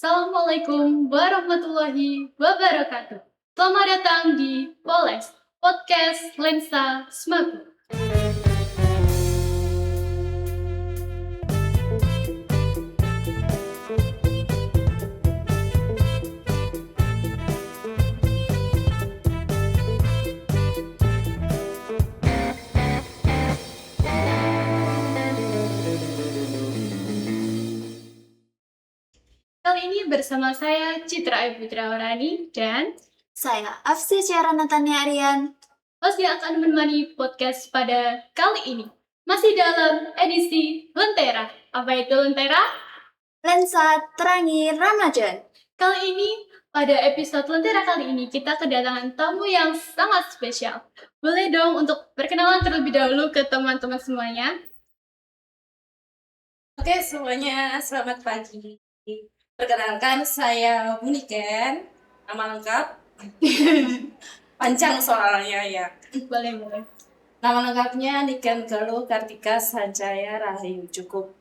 Assalamualaikum warahmatullahi wabarakatuh. Selamat datang di Poles, Podcast Lensa Semagu. Kali ini bersama saya Citra Ayu Putrawarani dan Saya Afsi Ciara Natania Aryan. host yang akan menemani podcast pada kali ini. Masih dalam edisi Lentera. Apa itu Lentera? Lensa Terangi Ramadan. Kali ini, pada episode Lentera kali ini, kita kedatangan tamu yang sangat spesial. Boleh dong untuk perkenalan terlebih dahulu ke teman-teman semuanya? Oke, semuanya selamat pagi. Perkenalkan, saya Muniken, nama lengkap. Panjang soalnya ya. Boleh. Nama lengkapnya Niken Galuh Kartika Sanjaya Rahayu. Cukup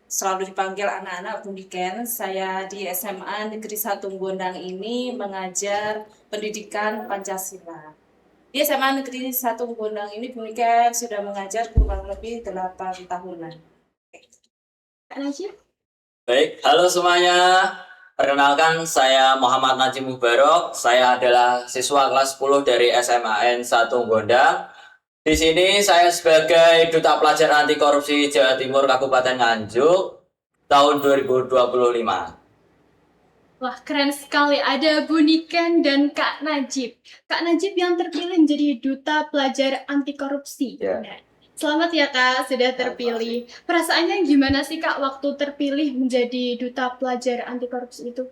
selalu dipanggil anak-anak Muniken. Saya di SMA Negeri 1 Gondang ini mengajar pendidikan Pancasila. Di SMA Negeri 1 Gondang ini Muniken sudah mengajar kurang lebih 8 tahunan. Kak Najib? Baik, halo semuanya. Perkenalkan, saya Muhammad Najib Mubarok. Saya adalah siswa kelas 10 dari SMAN 1 Gondang. Di sini saya sebagai Duta Pelajar Anti Korupsi Jawa Timur Kabupaten Nganjuk tahun 2025. Wah, keren sekali. Ada Bu Niken dan Kak Najib. Kak Najib yang terpilih menjadi Duta Pelajar Anti Korupsi. Ya. Nah, selamat ya Kak, sudah terpilih. Perasaannya gimana sih Kak waktu terpilih menjadi Duta Pelajar Anti Korupsi itu?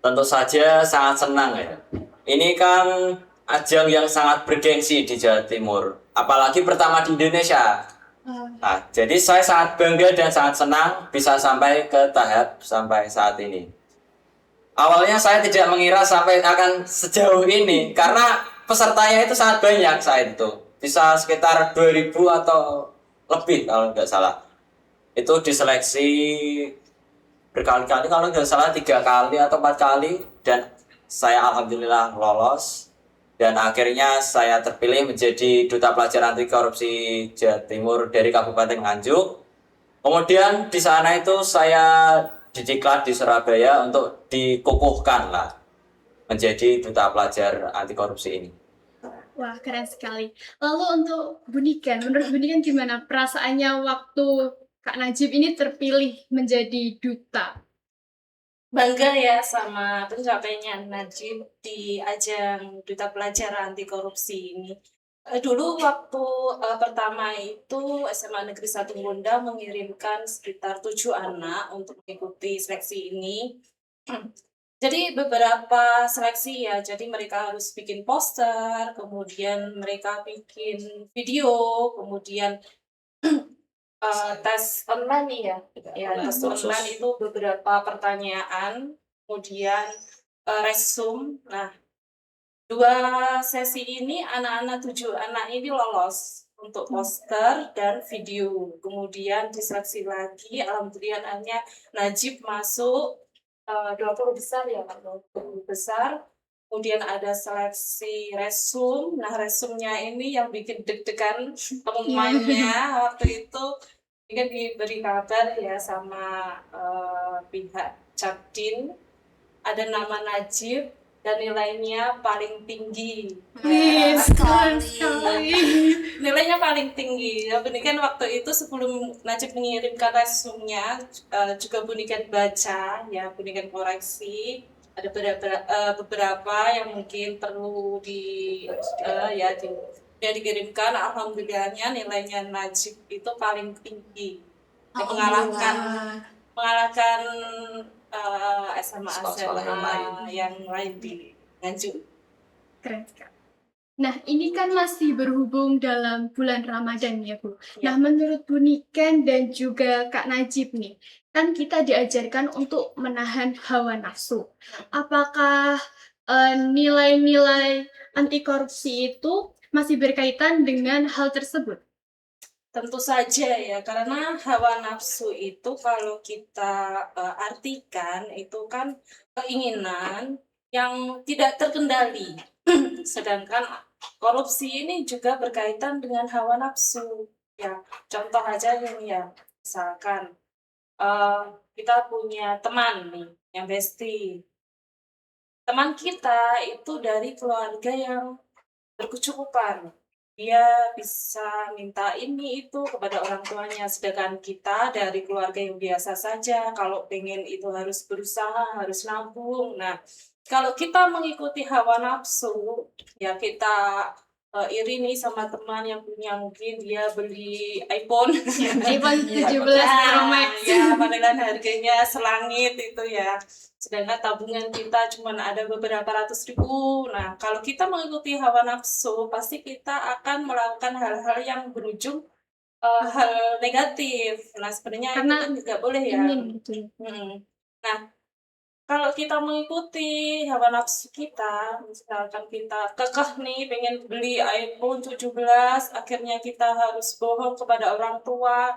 Tentu saja sangat senang ya. Ini kan ajang yang sangat bergengsi di Jawa Timur, apalagi pertama di Indonesia. Nah, jadi saya sangat bangga dan sangat senang bisa sampai ke tahap sampai saat ini. Awalnya saya tidak mengira sampai akan sejauh ini karena pesertanya itu sangat banyak saat itu. Bisa sekitar 2000 atau lebih kalau nggak salah. Itu diseleksi berkali-kali, kalau nggak salah 3 kali atau 4 kali, dan saya alhamdulillah lolos. Dan akhirnya saya terpilih menjadi Duta Pelajar Anti Korupsi Jawa Timur dari Kabupaten Nganjuk. Kemudian di sana itu saya didiklat di Surabaya untuk dikukuhkan lah menjadi Duta Pelajar Anti Korupsi ini. Wah, keren sekali. Lalu untuk Bu Niken, menurut Bu Niken gimana perasaannya waktu Kak Najib ini terpilih menjadi duta? Bangga ya sama pencapaiannya Najib di ajang Duta Pelajar Anti Korupsi ini. Dulu waktu pertama itu SMA Negeri 1 Gondang mengirimkan sekitar 7 anak untuk mengikuti seleksi ini. Jadi beberapa seleksi ya, jadi mereka harus bikin poster, kemudian mereka bikin video, kemudian tes online tes online itu beberapa pertanyaan, kemudian resume. Nah, 2 sesi ini anak-anak 7 anak ini lolos untuk poster dan video. Kemudian diseleksi lagi, alhamdulillahnya Najib masuk 20 besar ya, 20 besar. Kemudian ada seleksi resume. Nah, resumenya ini yang bikin deg-degan pemainnya waktu itu. Ini kan diberi kabar ya sama pihak Jakdin, ada nama Najib dan nilainya paling tinggi. Sekali. Nilainya paling tinggi. Ya, Buniken waktu itu sebelum Najib mengirimkan resumenya juga Buniken baca, ya Buniken koreksi. Ada beberapa yang mungkin perlu dikirimkan. Alhamdulillahnya nilainya Najib itu paling tinggi. Mengalahkan SMA yang lain di Nganjuk. Keren sekali. Nah, ini kan masih berhubung dalam bulan Ramadan ya, Bu. Ya. Nah, menurut Bu Niken dan juga Kak Najib nih, kan kita diajarkan untuk menahan hawa nafsu. Apakah nilai-nilai anti korupsi itu masih berkaitan dengan hal tersebut? Tentu saja ya, karena hawa nafsu itu kalau kita artikan itu kan keinginan yang tidak terkendali. Sedangkan korupsi ini juga berkaitan dengan hawa nafsu. Ya, contoh aja ini ya, misalkan eh, kita punya teman nih yang bestie. Teman kita itu dari keluarga yang berkecukupan. Dia bisa minta ini itu kepada orang tuanya, sedangkan kita dari keluarga yang biasa saja, kalau pengen itu harus berusaha, harus nabung. Nah, kalau kita mengikuti hawa nafsu, ya kita iri nih sama teman yang punya mungkin dia beli iPhone. iPhone 17 Pro Max. Ya, padahal harganya selangit itu ya. Sedangkan tabungan kita cuma ada beberapa ratus ribu. Nah, kalau kita mengikuti hawa nafsu, pasti kita akan melakukan hal-hal yang berujung hal negatif. Nah, sebenarnya Karena itu kan tidak boleh ya. Ingin gitu. Nah, kalau kita mengikuti hawa nafsu kita, misalkan kita kekeh nih pengen beli iPhone 17, akhirnya kita harus bohong kepada orang tua,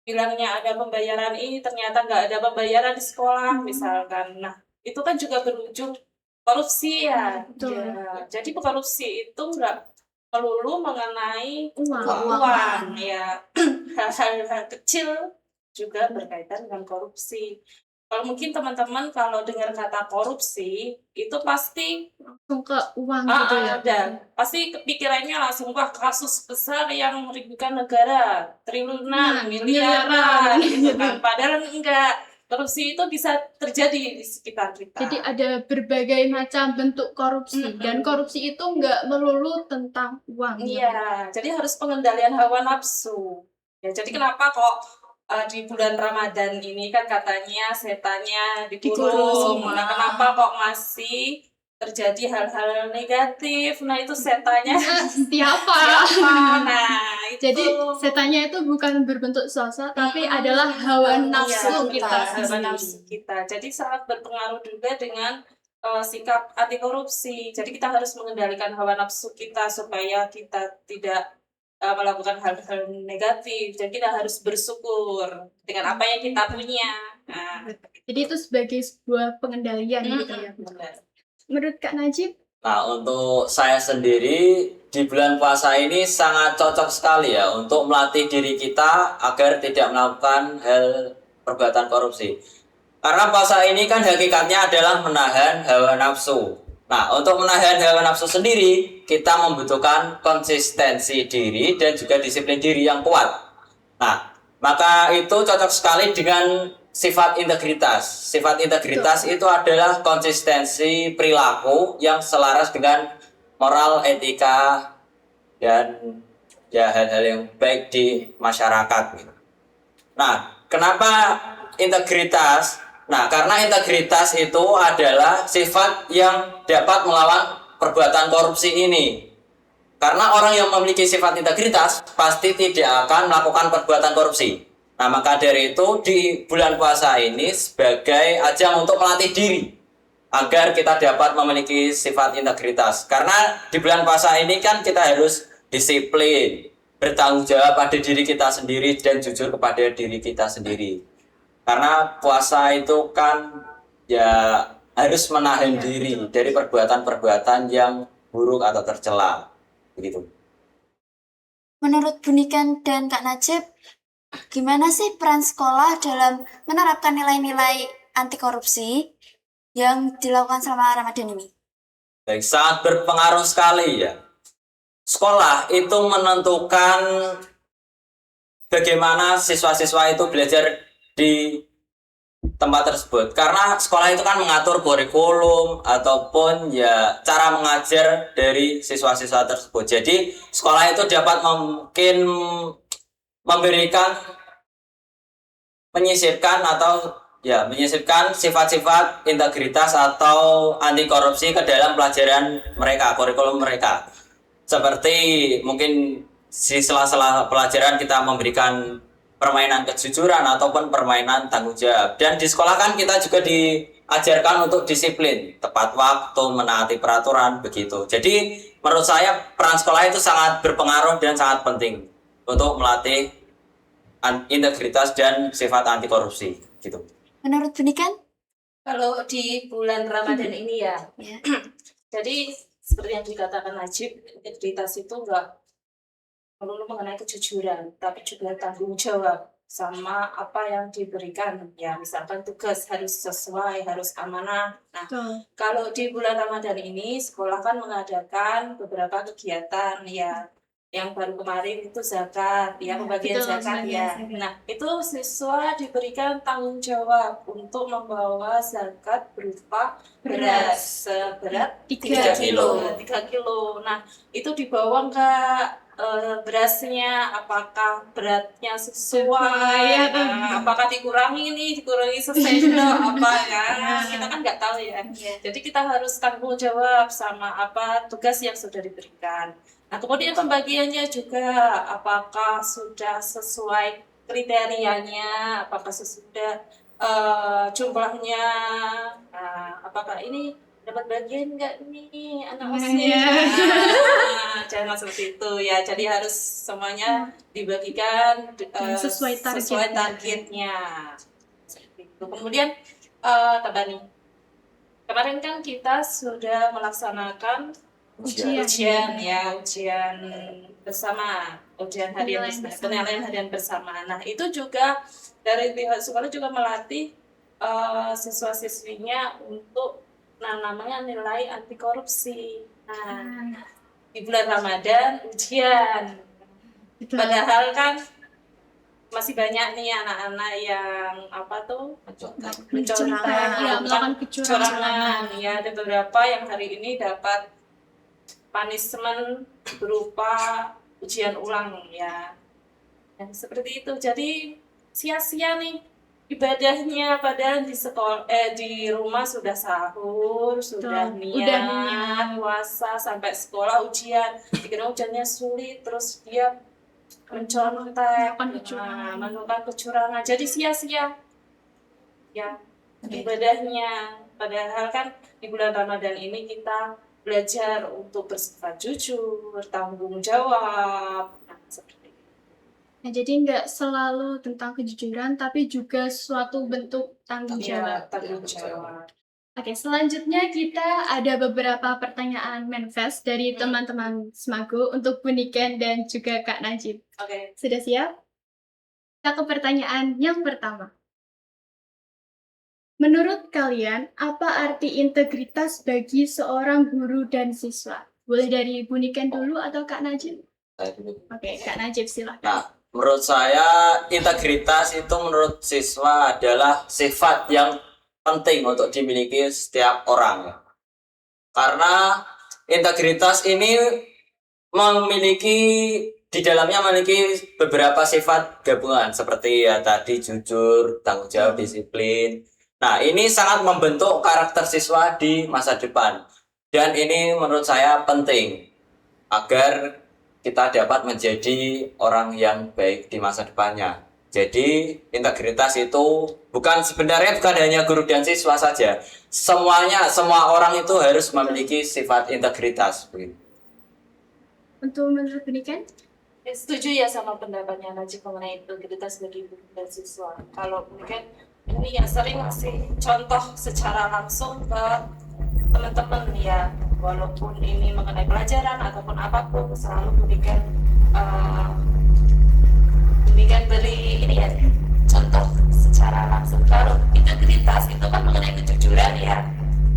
bilangnya ada pembayaran ini, ternyata nggak ada pembayaran di sekolah, misalkan. Nah, itu kan juga berujung korupsi ya. Betul. Ya, jadi korupsi itu nggak melulu mengenai Uang. ya. Hal-hal kecil juga berkaitan dengan korupsi. Kalau mungkin teman-teman kalau dengar kata korupsi, itu pasti Langsung ke uang gitu ya. pasti kepikirannya langsung wah kasus besar yang merugikan negara triliunan, miliaran, gitu kan. Padahal enggak, korupsi itu bisa terjadi di sekitar kita. Jadi ada berbagai macam bentuk korupsi dan korupsi itu nggak melulu tentang uang. Iya, jadi harus pengendalian hawa nafsu. Ya, jadi kenapa kok di bulan Ramadan ini kan katanya setannya dikurung. Nah, kenapa kok masih terjadi hal-hal negatif? Nah, itu setannya Siapa? Nah, itu Jadi setannya itu bukan berbentuk sosok tapi adalah hawa nafsu iya, kita hawa sendiri. nafsu kita. Jadi sangat berpengaruh juga dengan sikap anti korupsi. Jadi kita harus mengendalikan hawa nafsu kita supaya kita tidak melakukan hal-hal negatif. Jadi kita harus bersyukur dengan apa yang kita punya. Nah, Jadi itu sebagai sebuah pengendalian gitu ya. benar. Menurut Kak Najib, Nah, untuk saya sendiri di bulan puasa ini sangat cocok sekali ya untuk melatih diri kita agar tidak melakukan hal perbuatan korupsi. Karena puasa ini kan hakikatnya adalah menahan hawa nafsu. Nah, untuk menahan hawa nafsu sendiri, kita membutuhkan konsistensi diri dan juga disiplin diri yang kuat. Nah, maka itu cocok sekali dengan sifat integritas. Sifat integritas itu adalah konsistensi perilaku yang selaras dengan moral, etika, dan ya hal-hal yang baik di masyarakat. Nah, kenapa integritas? Nah, karena integritas itu adalah sifat yang dapat melawan perbuatan korupsi ini. Karena orang yang memiliki sifat integritas pasti tidak akan melakukan perbuatan korupsi. Nah, maka dari itu di bulan puasa ini sebagai ajang untuk melatih diri agar kita dapat memiliki sifat integritas. Karena di bulan puasa ini kan kita harus disiplin, bertanggung jawab pada diri kita sendiri dan jujur kepada diri kita sendiri. Karena puasa itu kan ya harus menahan diri dari perbuatan-perbuatan yang buruk atau tercela. Begitu. Menurut Bunikan dan Kak Najib, gimana sih peran sekolah dalam menerapkan nilai-nilai anti korupsi yang dilakukan selama Ramadan ini? Baik, sangat berpengaruh sekali ya. Sekolah itu menentukan bagaimana siswa-siswa itu belajar di tempat tersebut. Karena sekolah itu kan mengatur kurikulum ataupun ya cara mengajar dari siswa-siswa tersebut. Jadi sekolah itu dapat mungkin memberikan menyisipkan sifat-sifat integritas atau anti korupsi ke dalam pelajaran mereka, kurikulum mereka. Seperti mungkin di sela-sela pelajaran kita memberikan permainan kejujuran ataupun permainan tanggung jawab. Dan di sekolah kan kita juga diajarkan untuk disiplin, tepat waktu, menaati peraturan, begitu. Jadi menurut saya peran sekolah itu sangat berpengaruh dan sangat penting untuk melatih integritas dan sifat anti korupsi gitu. Menurut Bu Niken? Kalau di bulan Ramadan ini ya, Ya. jadi seperti yang dikatakan Najib, integritas itu enggak melulu mengenai kejujuran, tapi juga tanggung jawab sama apa yang diberikan. Ya, misalkan tugas harus sesuai, harus amanah. Nah, kalau di bulan Ramadan ini, sekolah kan mengadakan beberapa kegiatan ya. Yang baru kemarin itu zakat, ya pembagian betul, zakat ya. pembagian zakat. Nah, itu siswa diberikan tanggung jawab untuk membawa zakat berupa beras seberat 3 kilo. 3 kilo. Nah, itu dibawa enggak berasnya, apakah beratnya sesuai, apakah dikurangi sesendok apa ya, kita kan nggak tahu ya. Jadi kita harus tanggung jawab sama apa tugas yang sudah diberikan. Nah, kemudian pembagiannya juga apakah sudah sesuai kriterianya, apakah sesudah jumlahnya, apakah ini dapat bagian nggak nih anak OSIS? Jangan seperti itu ya. Jadi harus semuanya dibagikan sesuai targetnya. Seperti itu. Kemudian kemarin kan kita sudah melaksanakan ujian bersama, ujian harian penilaian harian bersama. Nah, itu juga dari pihak sekolah juga melatih siswa-siswinya untuk namanya nilai anti korupsi. Nah, di bulan Ramadan ujian. Padahal kan masih banyak nih anak-anak yang melakukan kecurangan. Ya, ada beberapa yang hari ini dapat punishment berupa ujian ulang ya. Dan seperti itu. Jadi sia-sia nih ibadahnya, padahal di sekolah di rumah sudah sahur, sudah niat puasa, sampai sekolah ujian. Dikira ujiannya sulit, terus dia mencontek, melakukan kecurangan. Jadi sia-sia ya ibadahnya. Padahal kan di bulan Ramadan ini kita belajar untuk bersifat jujur, bertanggung jawab. Nah, seperti itu. Nah, jadi nggak selalu tentang kejujuran, tapi juga suatu bentuk tanggung jawab. Tanggung jawab. Oke, selanjutnya kita ada beberapa pertanyaan manifest dari teman-teman Semago untuk Bu Niken dan juga Kak Najib. Oke. Sudah siap? Kita ke pertanyaan yang pertama. Menurut kalian, apa arti integritas bagi seorang guru dan siswa? Boleh dari Bu Niken dulu atau Kak Najib? Oke, Kak Najib silakan. Nah, menurut saya integritas itu menurut siswa adalah sifat yang penting untuk dimiliki setiap orang. Karena integritas ini di dalamnya memiliki beberapa sifat gabungan seperti ya tadi jujur, tanggung jawab, disiplin. Nah, ini sangat membentuk karakter siswa di masa depan. Dan ini menurut saya penting agar kita dapat menjadi orang yang baik di masa depannya. Jadi, integritas itu sebenarnya bukan hanya guru dan siswa saja. Semua orang itu harus memiliki sifat integritas. Untuk menurut Bu Niken? Setuju ya sama pendapatnya Najib mengenai integritas bagi guru dan siswa. Kalau mungkin ini ya sering ngasih contoh secara langsung ke teman-teman ya, walaupun ini mengenai pelajaran ataupun apapun, selalu berikan beri ini ya contoh secara langsung. Kalau integritas itu kan mengenai kejujuran ya,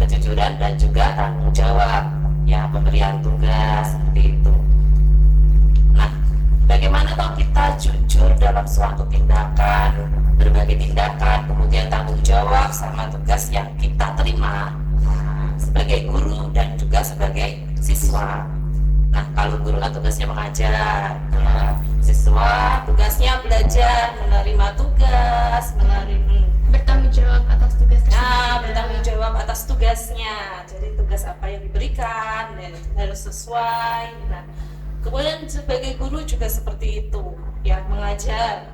kejujuran dan juga tanggung jawab ya, pemberian tugas seperti itu. Nah, bagaimana kalau kita jujur dalam suatu tindakan, berbagai tindakan, kemudian tanggung jawab sama tugas yang kita terima sebagai guru dan juga sebagai siswa. Nah, kalau guru kan tugasnya mengajar, siswa tugasnya belajar, menerima tugas, Bertanggung jawab atas tugas tersebut. bertanggung jawab atas tugasnya. Jadi tugas apa yang diberikan dan harus sesuai. Nah, kemudian sebagai guru juga seperti itu, ya mengajar.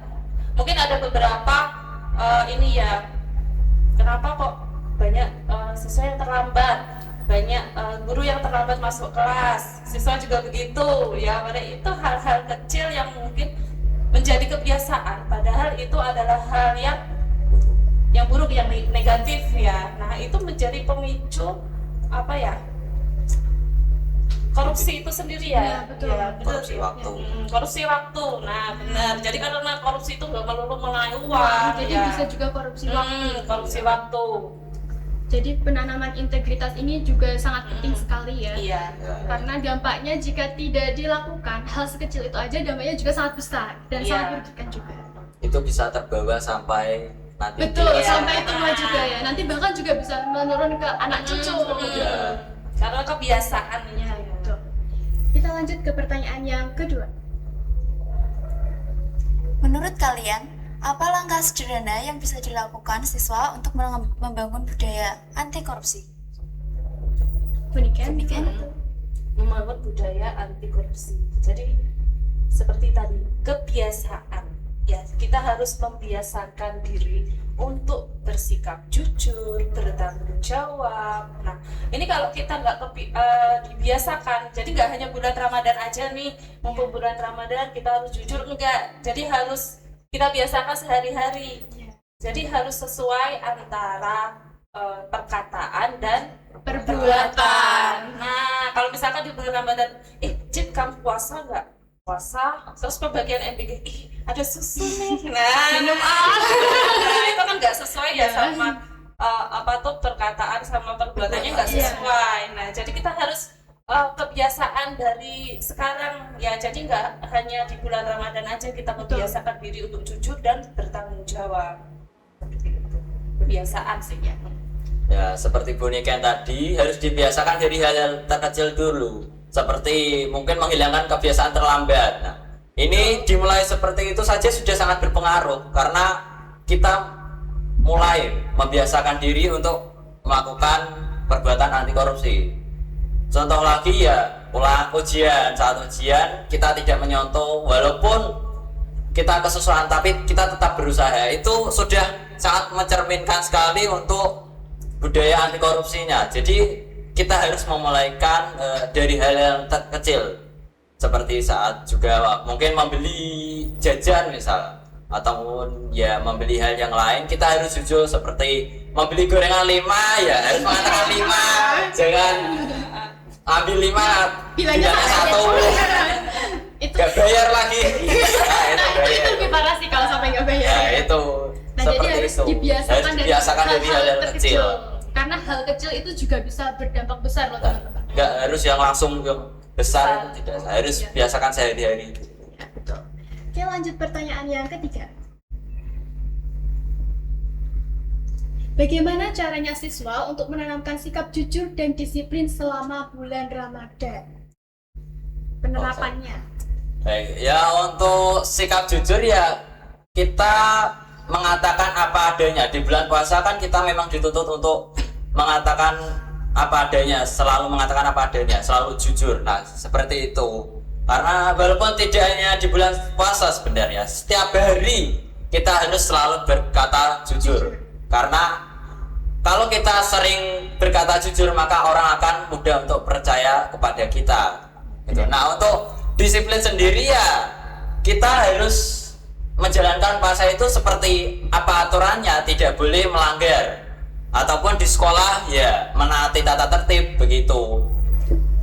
Mungkin ada beberapa ini ya, kenapa kok banyak siswa yang terlambat, banyak guru yang terlambat masuk kelas, siswa juga begitu ya. Pada itu hal-hal kecil yang mungkin menjadi kebiasaan, padahal itu adalah hal yang buruk, yang negatif ya. Nah, itu menjadi pemicu apa ya? Korupsi itu sendiri ya. Ya, betul. Ya, betul. Korupsi waktu. Korupsi waktu. Nah, benar. Jadi karena korupsi itu nggak melulu mengenai uang, Wah, jadi ya. bisa juga korupsi waktu. Korupsi waktu. Jadi penanaman integritas ini juga sangat penting sekali ya. Iya. Karena dampaknya jika tidak dilakukan, hal sekecil itu aja dampaknya juga sangat besar dan Iya. sangat merugikan juga. Itu bisa terbawa sampai nanti Betul, dewasa. sampai tua juga ya. Nanti bahkan juga bisa menurun ke anak cucu. Ya. Karena kebiasaannya. Ya, betul. Kita lanjut ke pertanyaan yang kedua. Menurut kalian, apa langkah sederhana yang bisa dilakukan siswa untuk membangun budaya anti korupsi? Bunikan, Membangun budaya anti korupsi. Jadi seperti tadi, kebiasaan. Ya, kita harus membiasakan diri untuk bersikap jujur, bertanggung jawab. Nah, ini kalau kita nggak dibiasakan, jadi nggak hanya bulan Ramadan aja nih, mumpung bulan Ramadan kita harus jujur, enggak. Jadi harus kita biasakan sehari-hari. Jadi harus sesuai antara perkataan dan perbuatan. Nah, kalau misalkan di bulan Ramadan, Cip, kamu puasa nggak? Puasa, terus pembagian MBG, ada susu nih. Nah, minum nah, itu kan nggak sesuai ya sama apa tuh perkataan sama perbuatannya nggak sesuai. Nah, jadi kita harus kebiasaan dari sekarang ya. Jadi nggak hanya di bulan Ramadan aja kita membiasakan diri untuk jujur dan bertanggung jawab. Seperti itu. Kebiasaan sih ya. Ya, seperti boneka tadi harus dibiasakan dari hal-hal terkecil dulu. Seperti mungkin menghilangkan kebiasaan terlambat. Nah, ini dimulai seperti itu saja sudah sangat berpengaruh karena kita mulai membiasakan diri untuk melakukan perbuatan anti korupsi. Contoh lagi ya, pulang ujian, saat ujian kita tidak menyontoh walaupun kita kesusahan tapi kita tetap berusaha. Itu sudah sangat mencerminkan sekali untuk budaya anti korupsinya. Jadi kita harus memulaikan dari hal yang kecil, seperti saat juga mungkin membeli jajan misal, ataupun ya membeli hal yang lain, kita harus jujur. Seperti membeli gorengan 5 ya harus mengatakan 5, jangan ambil 5 bilangnya 1 itu gak bayar lagi. itu lebih parah sih kalau sampai nggak bayar. Nah, itu Nah, jadi seperti harus itu dibiasakan dari hal-hal kecil. Karena hal kecil itu juga bisa berdampak besar loh teman-teman. Nggak harus yang langsung yang besar, itu tidak, harus biasakan sehari-hari. Ya, betul. Oke, lanjut pertanyaan yang ketiga. Bagaimana caranya siswa untuk menanamkan sikap jujur dan disiplin selama bulan Ramadan? Penerapannya. Baik, ya untuk sikap jujur ya kita mengatakan apa adanya. Di bulan puasa kan kita memang dituntut untuk mengatakan apa adanya, selalu mengatakan apa adanya, selalu jujur. Nah, seperti itu. Karena walaupun tidak hanya di bulan puasa sebenarnya, setiap hari kita harus selalu berkata jujur. Karena kalau kita sering berkata jujur, maka orang akan mudah untuk percaya kepada kita. Gitu. Nah, untuk disiplin sendiri ya kita harus menjalankan puasa itu seperti apa aturannya, tidak boleh melanggar. Ataupun di sekolah ya menaati tata tertib begitu.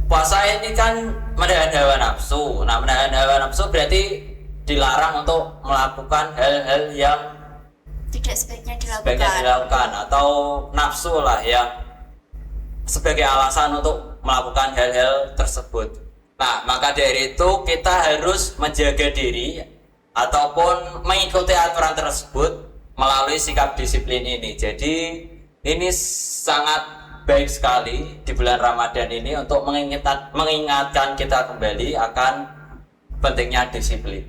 Puasa ini kan menahan hawa nafsu. Nah, menahan hawa nafsu berarti dilarang untuk melakukan hal-hal yang Tidak sebaiknya dilakukan. atau nafsu lah yang sebagai alasan untuk melakukan hal-hal tersebut. Nah, maka dari itu kita harus menjaga diri ataupun mengikuti aturan tersebut melalui sikap disiplin ini. Jadi ini sangat baik sekali di bulan Ramadan ini untuk mengingatkan kita kembali akan pentingnya disiplin.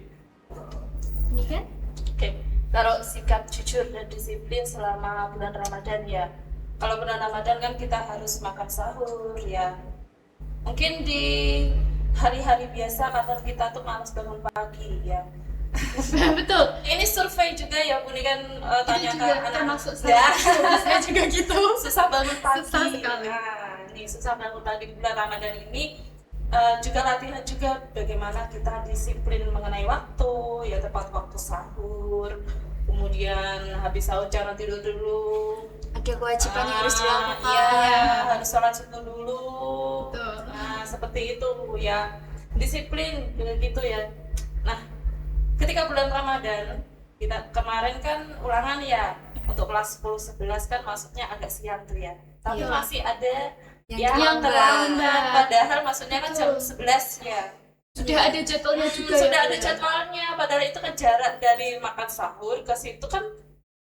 Ini kan? Oke, kalau sikap jujur dan disiplin selama bulan Ramadan ya. Kalau bulan Ramadan kan kita harus makan sahur ya. Mungkin di hari-hari biasa kadang kita tuh malas bangun pagi ya. Betul. Ini survei juga ya, Buni kan Ini tanyakan juga anak termasuk ya. saya juga gitu. Susah bangun pagi. Susah sekali. Nah, ini susah bangun pagi di bulan Ramadan ini. juga latihan juga bagaimana kita disiplin mengenai waktu, ya tepat waktu sahur, kemudian habis sahur jangan tidur dulu. Ada kewajiban yang harus dilakukan. Iya, harus sholat subuh dulu. Betul. Nah, seperti itu ya, disiplin gitu ya. Nah, ketika bulan Ramadan, kita kemarin kan ulangan ya, untuk kelas 10-11 kan masuknya agak siang tuh ya. Tapi Iya. masih ada Yang terlambat, padahal maksudnya kan jam 11 ya. Sudah ada jadwalnya juga. Sudah ya, ada Bu? jadwalnya, padahal itu kan jarak dari makan sahur ke situ kan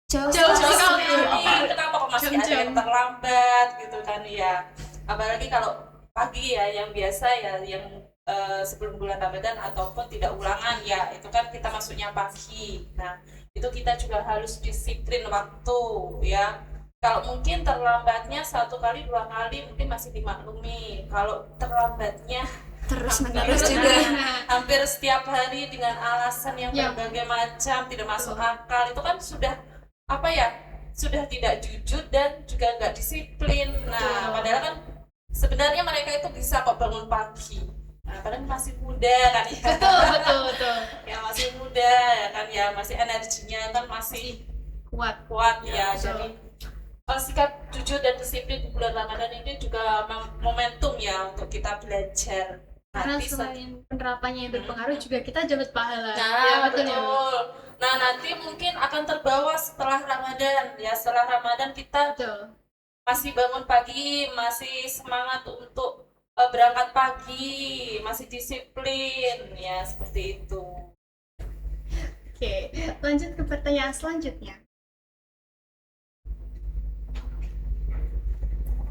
Jauh Jauh sekali. sekali. Kenapa kok masih ada Jam-jam. yang terlambat gitu kan ya. Apalagi kalau pagi ya, yang biasa ya, yang sebelum bulan Ramadan ataupun tidak ulangan ya, itu kan kita masuknya pagi. Nah, itu kita juga harus disiplin waktu ya. Kalau mungkin terlambatnya 1 kali 2 kali mungkin masih dimaklumi. Kalau terlambatnya Terus hampir- menerus juga. hampir setiap hari dengan alasan yang Ya. berbagai macam, tidak masuk akal, itu kan sudah apa ya, sudah tidak jujur dan juga nggak disiplin. Nah, Betul. padahal kan sebenarnya mereka itu bisa kok bangun pagi. Nah, padahal masih muda kan ya. Betul. Ya masih muda ya kan ya, masih energinya kan masih Kuat. kuat ya. betul. Jadi sikap jujur dan disiplin di bulan Ramadan ini juga momentum ya untuk kita belajar. Karena Nanti selain penerapannya yang berpengaruh juga kita dapat pahala. Nah, Ya, betul ya, Bu? betul. Nah, nanti mungkin akan terbawa setelah Ramadan ya. Setelah Ramadan kita Betul. masih bangun pagi, masih semangat untuk berangkat pagi, masih disiplin ya, seperti itu. Oke, lanjut ke pertanyaan selanjutnya.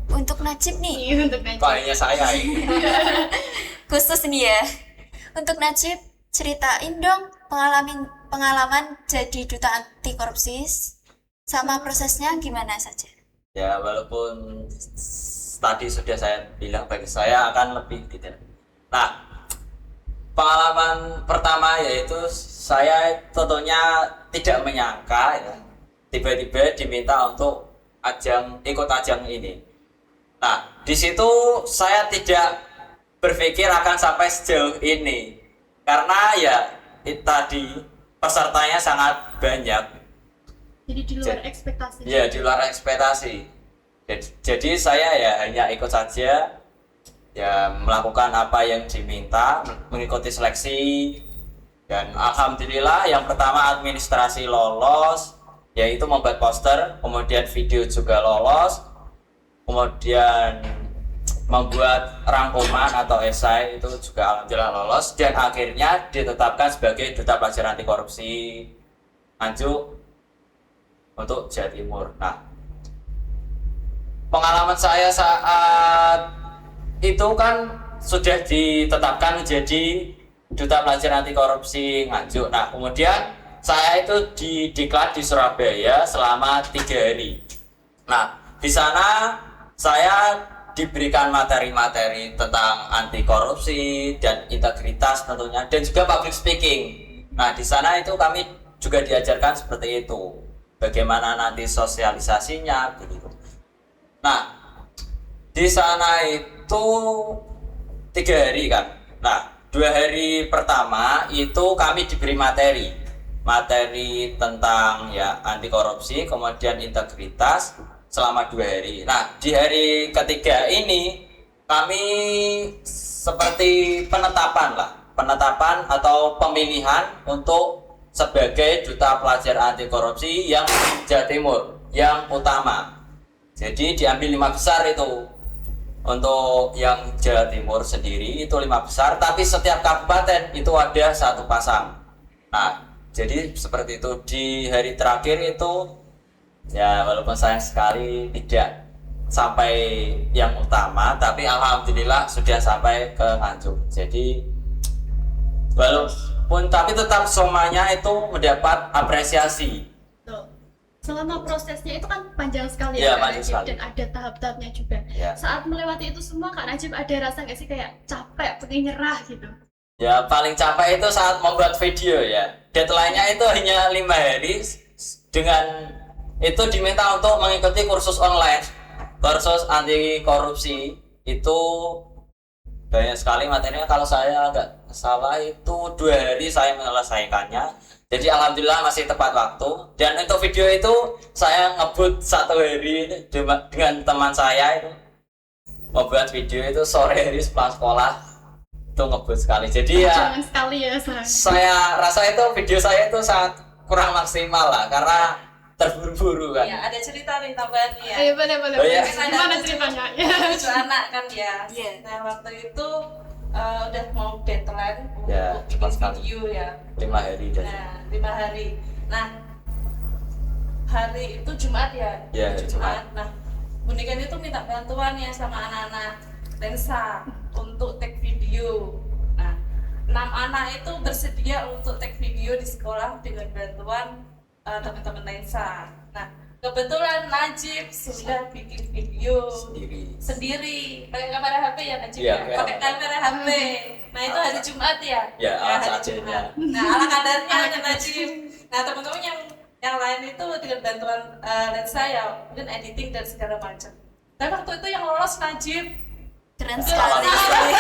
Untuk Najib nih, Ini untuk Najib. Kayaknya saya ini. khusus nih ya. Untuk Najib, ceritain dong pengalaman jadi duta anti korupsi sama prosesnya gimana saja. Ya walaupun tadi sudah saya bilang, bagi saya akan lebih detail. Nah, pengalaman pertama yaitu saya tentunya tidak menyangka ya, tiba-tiba diminta untuk ikut ajang ini. Nah, di situ saya tidak berpikir akan sampai sejauh ini, karena ya tadi pesertanya sangat banyak. Jadi di luar ekspektasi. Ya, di luar ekspektasi. Jadi saya ya hanya ikut saja, ya melakukan apa yang diminta, mengikuti seleksi, dan alhamdulillah yang pertama administrasi lolos, yaitu membuat poster, kemudian video juga lolos, kemudian membuat rangkuman atau esai itu juga alhamdulillah lolos, dan akhirnya ditetapkan sebagai duta pelajar anti korupsi Nganjuk untuk Jawa Timur. Nah, pengalaman saya saat itu kan sudah ditetapkan menjadi duta pelajar anti korupsi Nganjuk. Nah, kemudian saya itu didiklat di Surabaya selama 3 hari. Nah, di sana saya diberikan materi-materi tentang anti korupsi dan integritas tentunya, dan juga public speaking. Nah, di sana itu kami juga diajarkan seperti itu, bagaimana nanti sosialisasinya begitu. Nah, di sana itu 3 hari kan. Nah, 2 hari pertama itu kami diberi materi tentang ya anti korupsi, kemudian integritas selama 2 hari. Nah, di hari ketiga ini kami seperti penetapan atau pemilihan untuk sebagai duta pelajar anti korupsi yang Jawa Timur yang utama. Jadi diambil 5 besar itu. Untuk yang Jawa Timur sendiri itu 5 besar, tapi setiap kabupaten itu ada 1 pasang. Nah, jadi seperti itu. Di hari terakhir itu ya walaupun sayang sekali tidak sampai yang utama, tapi alhamdulillah sudah sampai ke Nganjuk. Jadi walaupun tapi tetap semuanya itu mendapat apresiasi. Tuh. Selama prosesnya itu kan panjang sekali Iya, ya Kak panjang Najib, sekali. dan ada tahap-tahapnya juga. Ya. Saat melewati itu semua Kak Najib ada rasa nggak sih kayak capek, pengen nyerah gitu? Ya paling capek itu saat membuat video ya. Deadline-nya itu hanya 5 hari, dengan itu diminta untuk mengikuti kursus online, kursus anti korupsi itu banyak sekali materinya. Kalau saya nggak salah itu 2 hari saya menyelesaikannya. Jadi alhamdulillah masih tepat waktu. Dan untuk video itu saya ngebut 1 hari dengan teman saya itu membuat video itu sore hari sepulang sekolah itu ngebut sekali. Jadi ya Jangan sekali ya, saya rasa itu video saya itu sangat kurang maksimal lah karena terburu-buru kan. Ya, ada cerita nih tambahan nih ya. Ayo boleh. Oh, iya. Gimana ceritanya? Ya. 7 anak kan ya. Iya. Nah, waktu itu udah mau deadline Ya, untuk cepat bikin sekali. video ya. 5 hari dan Nah, 5 hari. Nah, hari itu Jumat ya. Ya, hari Jumat. Nah, Bunikan itu minta bantuan ya sama anak-anak lensa untuk take video. Nah, 6 anak itu bersedia untuk take video di sekolah dengan bantuan teman-teman lensa. Nah, kebetulan Najib sudah bikin video sendiri pakai kamera HP ya Najib Iya, ya? Pakai kamera HP. Nah, itu hari Jumat ya. Ya, hari seadanya. Jumat. Nah, ala kadarnya ada Najib. Nah, teman-teman yang lain itu dengan bantuan lensa ya, mungkin editing dan segala macam. Tapi waktu itu yang lolos Najib. Keren sekali. sekali.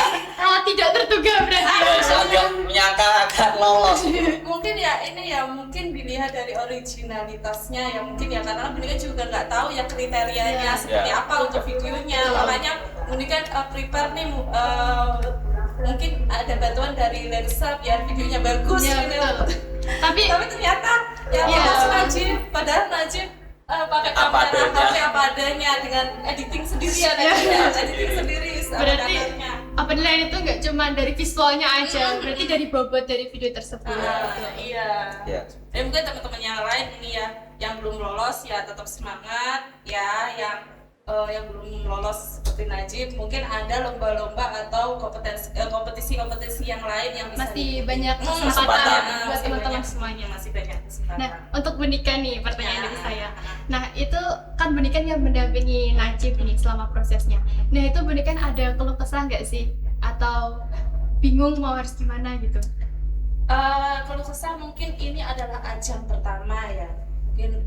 Tidak terduga berarti. saya agak menyangka akan lolos. Mungkin ya ini ya mungkin dilihat dari originalitasnya ya mungkin ya karena Bunikan juga nggak tahu ya kriterianya seperti Ya. apa untuk videonya. Makanya Bunikan prepare nih mungkin ada bantuan dari lensa biar videonya bagus Ya, gitu. betul. Tapi Tapi ternyata ya Iya. lolos Najib, padahal Najib pakai Apa kamera adanya. HP apa adanya dengan editing sendiri ya, Iya. editing sendiri berarti kadarnya. penilaian itu nggak cuma dari visualnya aja, berarti dari bobot dari video tersebut. Iya. Ya. Dan mungkin teman-teman yang lain ini ya yang belum lolos ya tetap semangat ya, yang belum lolos seperti Najib mungkin ada lomba-lomba atau kompetisi-kompetisi yang lain yang bisa Masih banyak kesempatan. kesempatan buat Masih teman-teman banyak. semuanya. Masih banyak kesempatan. Nah, untuk Bunikan nih pertanyaan dari Nah. saya. Nah, itu kan Bunikan yang mendampingi Najib ini selama prosesnya. Nah, itu Bunikan ada keluh kesah nggak sih? Atau bingung mau harus gimana gitu? Kalau kesah mungkin ini adalah ajang pertama ya, mungkin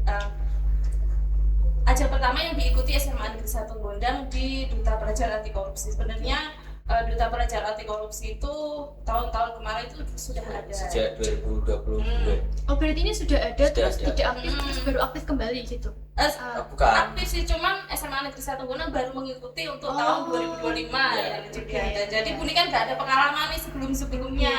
ajang pertama yang diikuti SMA Negeri 1 Gondang di Duta Pelajar Anti Korupsi. Sebenarnya Duta Pelajar Anti Korupsi itu tahun-tahun kemarin itu sudah ada. Sejak 2022. Oh, berarti ini sudah ada terus ada. tidak aktif terus baru aktif kembali gitu. Bukan. Aktif sih, cuman SMA Negeri 1 Gondang baru mengikuti untuk tahun 2025 ya. Jadi ada. Jadi Bunikan nggak ada pengalaman nih sebelum-sebelumnya.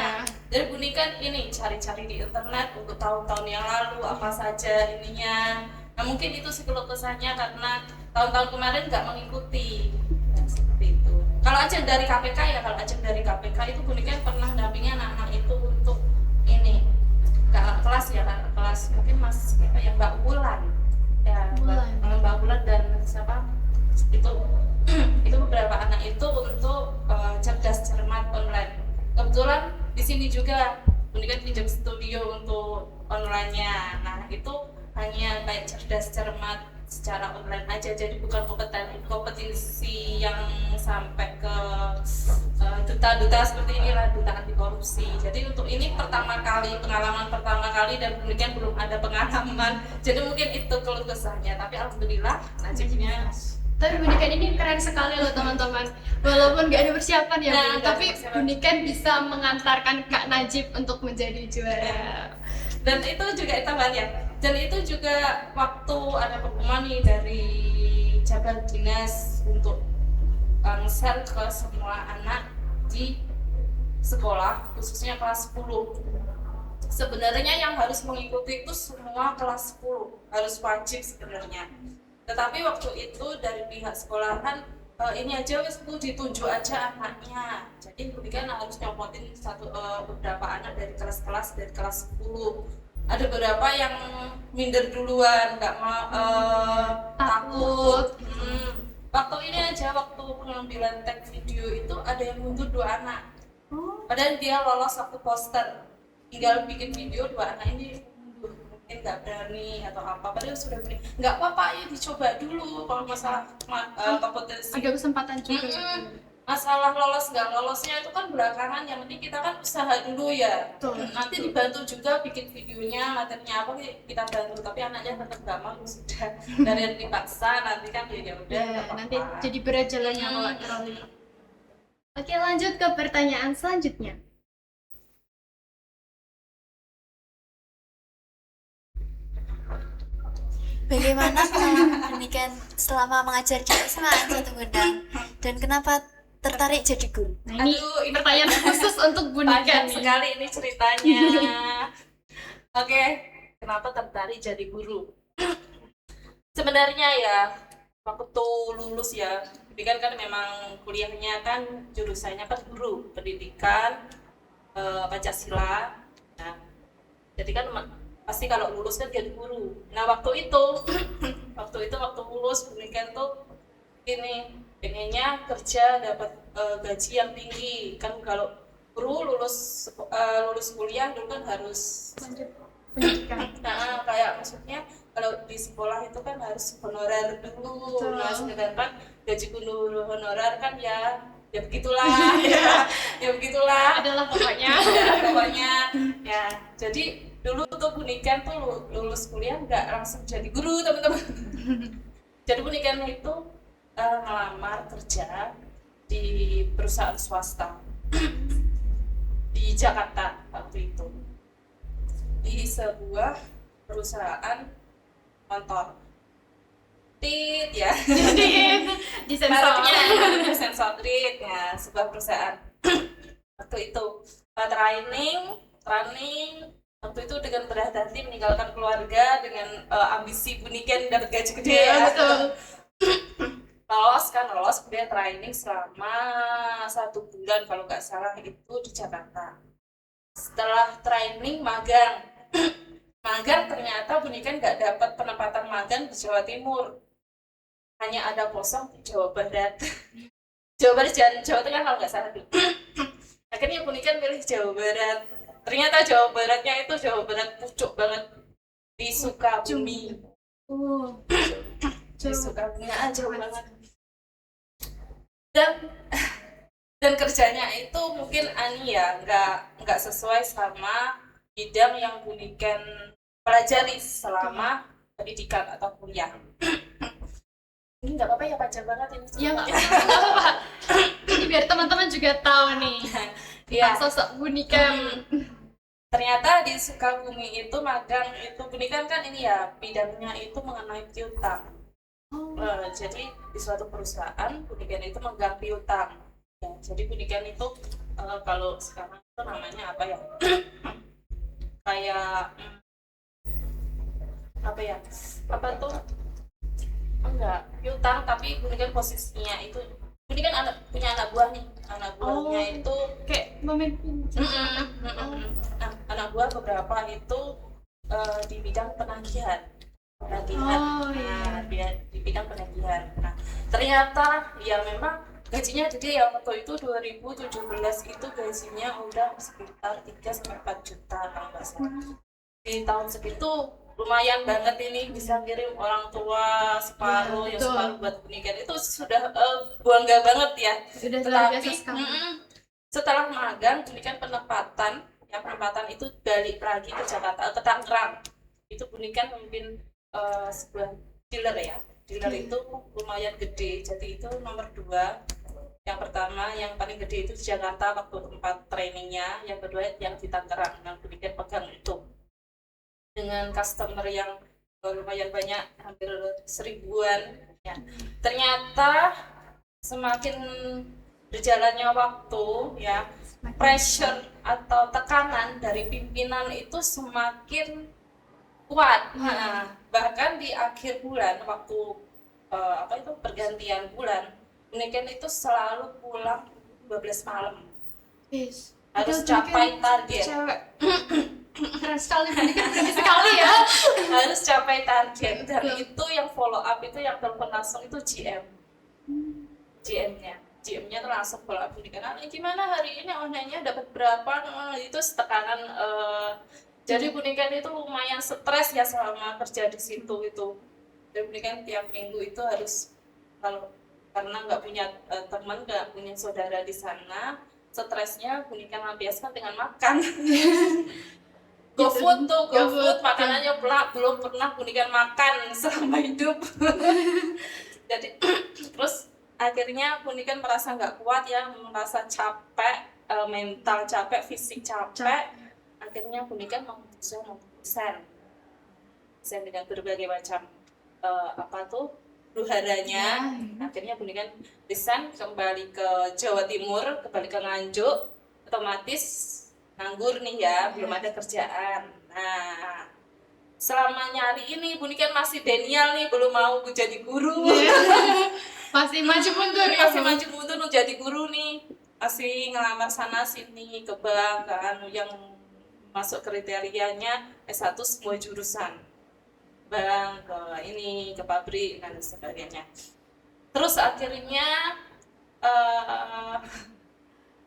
Jadi Bunikan ini cari-cari di internet untuk tahun-tahun yang lalu apa saja ininya. Nah mungkin itu sih keluh kesahnya karena tahun-tahun kemarin nggak mengikuti. Ya, seperti itu. Kalau ajang dari KPK ya, kalau ajang dari KPK itu Bunikan pernah dampingi anak-anak itu untuk ini kakak kelas ya, kakak kelas mungkin mas siapa ya, Mbak Wulan ya, Mbak Wulan dan siapa itu itu beberapa anak itu untuk cerdas cermat online. Kebetulan di sini juga Bunikan pinjam studio untuk online-nya. Nah itu hanya kayak cerdas cermat secara online aja, jadi bukan kompetisi yang sampai ke duta-duta seperti inilah, duta anti korupsi. Jadi untuk ini pengalaman pertama kali dan Bunikan belum ada pengalaman, jadi mungkin itu keluh kesahnya. Tapi alhamdulillah Najibnya. Tapi Bunikan ini keren sekali loh teman-teman. Walaupun nggak ada persiapan ya, Nah, Bu, nggak tapi ada persiapan. Bunikan bisa mengantarkan Kak Najib untuk menjadi juara. Dan itu juga tambahan ya. Dan itu juga waktu ada pengumuman nih dari Jabar Dinas untuk share ke semua anak di sekolah, khususnya kelas 10. Sebenarnya yang harus mengikuti itu semua kelas 10, harus wajib sebenarnya. Tetapi waktu itu dari pihak sekolahan ini aja wes Bu, ditunjuk aja anaknya. Jadi Bunikan harus nyopotin beberapa anak dari kelas-kelas dari kelas 10. Ada beberapa yang minder duluan, nggak mau takut. Waktu ini aja, waktu pengambilan tag video itu ada yang mundur 2 anak. Padahal dia lolos waktu poster, tinggal bikin video 2 anak ini mundur, mungkin nggak berani atau apa. Padahal sudah berani. Nggak apa-apa, ya dicoba dulu. Kalau masalah kompetisi. Ada kesempatan juga. Masalah lolos nggak lolosnya itu kan belakangan, yang penting kita kan usaha dulu ya. Nanti dibantu juga bikin videonya, materinya apa kita bantu, tapi anaknya tetap nggak mau, sudah dari yang dipaksa nanti kan ya udah Ya, nanti jadi berat jalannya kalau terlalu. Oke, lanjut ke pertanyaan selanjutnya. Bagaimana pengalaman pendidikan selama mengajar di SMA Satu Gendang? Dan kenapa tertarik jadi guru? Nah, ini Aduh, ini pertanyaan khusus untuk Bu Nika panjang nih. sekali ini ceritanya. Oke, kenapa tertarik jadi guru? Sebenarnya ya, waktu lulus ya, pendidikan kan memang kuliahnya kan jurusannya kan guru, pendidikan Pancasila. Nah, jadi kan pasti kalau lulus kan jadi guru. Nah waktu itu, waktu lulus pendidikan tuh ini pengennya kerja dapat gaji yang tinggi kan. Kalau guru lulus kuliah dulu kan harus Lanjut pendidikan. nah kayak maksudnya kalau di sekolah itu kan harus honorer dulu. Betul. Nah sedangkan gaji guru honorer kan ya begitulah ya begitulah Adalah pokoknya. ya, pokoknya ya. Jadi dulu tuh Bunikan tuh lulus kuliah nggak langsung jadi guru teman-teman. Jadi Bunikan itu ngelamar kerja di perusahaan swasta di Jakarta waktu itu, di sebuah perusahaan motor ya Di sensor. mereknya sensor ya, sebuah perusahaan. Waktu itu training waktu itu dengan berat hati meninggalkan keluarga dengan ambisi Bunikan dapat gaji gede Iya, ya. betul. lolos kemudian training selama 1 bulan kalau nggak salah itu di Jakarta. Setelah training magang ternyata Bunikan nggak dapat penempatan magang di Jawa Timur, hanya ada kosong di Jawa Barat. Jawa Barat dan Jawa Tengah kalau nggak salah. Akhirnya Bunikan pilih Jawa Barat. Ternyata Jawa Baratnya itu Jawa Barat pucuk banget di Sukabumi. Di Sukabumi jauh banget. Dan kerjanya itu mungkin ya nggak sesuai sama bidang yang Bunikan pelajari selama pendidikan atau kuliah. Ini nggak apa-apa ya, panjang banget ini. Ya nggak apa-apa. Jadi biar teman-teman juga tahu nih Iya. sosok Bu Nika. Ternyata di Sukabumi itu magang itu Bunikan kan ini ya bidangnya itu mengenai piutang. Jadi di suatu perusahaan Bunikan itu magang piutang. Ya, jadi Bunikan itu kalau sekarang itu namanya apa ya? Kayak apa ya? Apa tuh? Enggak, piutang tapi Bunikan posisinya itu Bunikan punya anak buah nih. Anak buahnya itu Kayak memimpin. Nah, anak buah beberapa itu di bidang penagihan. Oh, Nah, di bidang penagihan. Nah, ternyata ya memang gajinya gede ya. Waktu itu 2017 itu gajinya udah sekitar 3-4 juta kalau nggak salah. Di tahun segitu lumayan banget ini, bisa kirim orang tua separuh, Ya, yang betul. separuh buat pernikahan. Itu sudah bangga banget ya. Sudah luar Tetapi biasa sekali. setelah magang Bunikan penempatan itu balik lagi ke Jakarta, ke Tangerang. Itu Bunikan memimpin sebuah dealer ya. Dealer itu lumayan gede, jadi itu nomor 2. Yang pertama yang paling gede itu di Jakarta waktu tempat trainingnya, yang kedua yang di Tangerang yang Bunikan pegang itu dengan customer yang lumayan banyak, hampir 1000-an ya. Ternyata semakin berjalannya waktu ya, pressure atau tekanan dari pimpinan itu semakin kuat. Nah, bahkan di akhir bulan waktu pergantian bulan, Bunikan itu selalu pulang 12 malam. Yes. Harus Itu capai mungkin target. Cewek. Keren sekali, berani sekali ya. Harus capai target, dan itu yang follow up itu yang telepon langsung itu GM-nya tuh langsung follow up Bunikan. Gimana hari ini online-nya dapat berapa? Itu tekanan. Jadi Bunikan itu lumayan stres ya selama kerja di situ itu. Dan Bunikan tiap minggu itu harus karena nggak punya teman, nggak punya saudara di sana, stresnya Bunikan lampiaskan dengan makan. GoFood, makanannya belum pernah Bunikan makan selama hidup. Jadi terus akhirnya Bunikan merasa nggak kuat ya, merasa capek, mental capek, fisik capek. Akhirnya Bunikan memutuskan untuk resign dengan berbagai macam huru-haranya. Akhirnya Bunikan resign, kembali ke Jawa Timur, kembali ke Nganjuk, otomatis nganggur nih ya, belum ada kerjaan. Nah, selama nyari ini Bunikan masih denial nih, belum mau jadi guru. Masih maju mundur ya. Masih maju mundur mau jadi guru nih, masih ngelamar sana sini ke bank kan, yang masuk kriterianya S1 semua jurusan, bank, ke ini, ke pabrik dan sebagainya. Terus akhirnya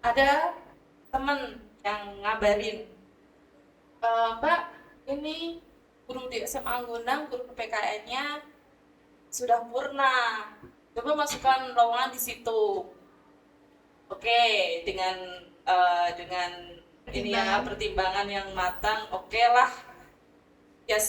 ada temen yang ngabarin, Mbak, ini guru di SMA Anggunang, guru PPKN-nya sudah purna, coba masukkan lowongan di situ. Oke, dengan ini ya, pertimbangan yang matang, oke lah. Ya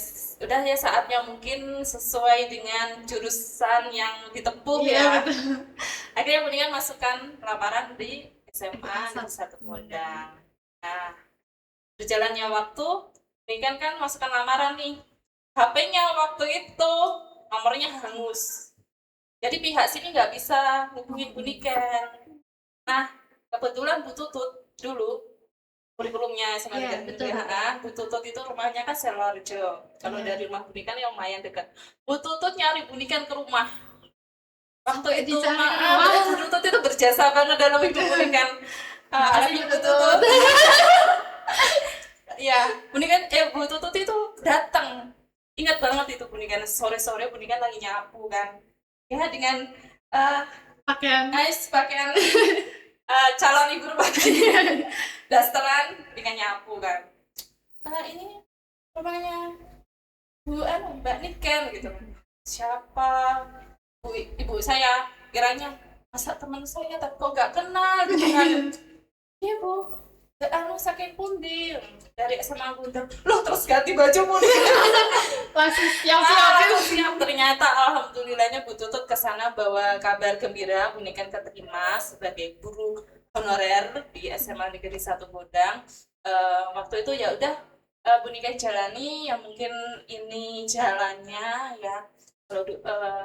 udah ya, saatnya mungkin sesuai dengan jurusan yang ditempuh ya. Betul. Akhirnya mendingan masukkan lamaran di SMA di Satu Kodang. Nah, berjalannya waktu, mendingan kan masukkan lamaran nih. HP-nya waktu itu nomornya hangus. Jadi pihak sini nggak bisa hubungin Bunikan. Nah, kebetulan Bu Tutut dulu kurikulumnya sama dengan Bu Tutut itu rumahnya kan Selorjo. Kalau dari rumah Bunikan yang lumayan dekat. Bu Tutut nyari Bunikan ke rumah. Waktu itu Bu Tutut itu berjasa banget dalam hidup Bunikan. Bu Tutut. Ya, Bunikan Bu Tutut itu datang. Ingat banget itu Bunikan, sore-sore Bunikan lagi nyapu kan. Ya dengan pakaian calon ibu rumah dasteran dengan nyapu kan. Ini rumahnya Mbak Niken gitu. Siapa? Ibu saya, kiranya masa teman saya tapi kok nggak kenal gitu kan. Iya Bu, saking pundi dari SMA Anggunang. Loh, terus ganti baju pun. Langsung siap. Ternyata alhamdulillahnya Bu Tutut kesana bawa kabar gembira, Bunikan keterima sebagai guru honorer di SMA Negeri 1 Kodang. Waktu itu ya udah, Bunikan jalani, ya mungkin ini jalannya ya. Kalau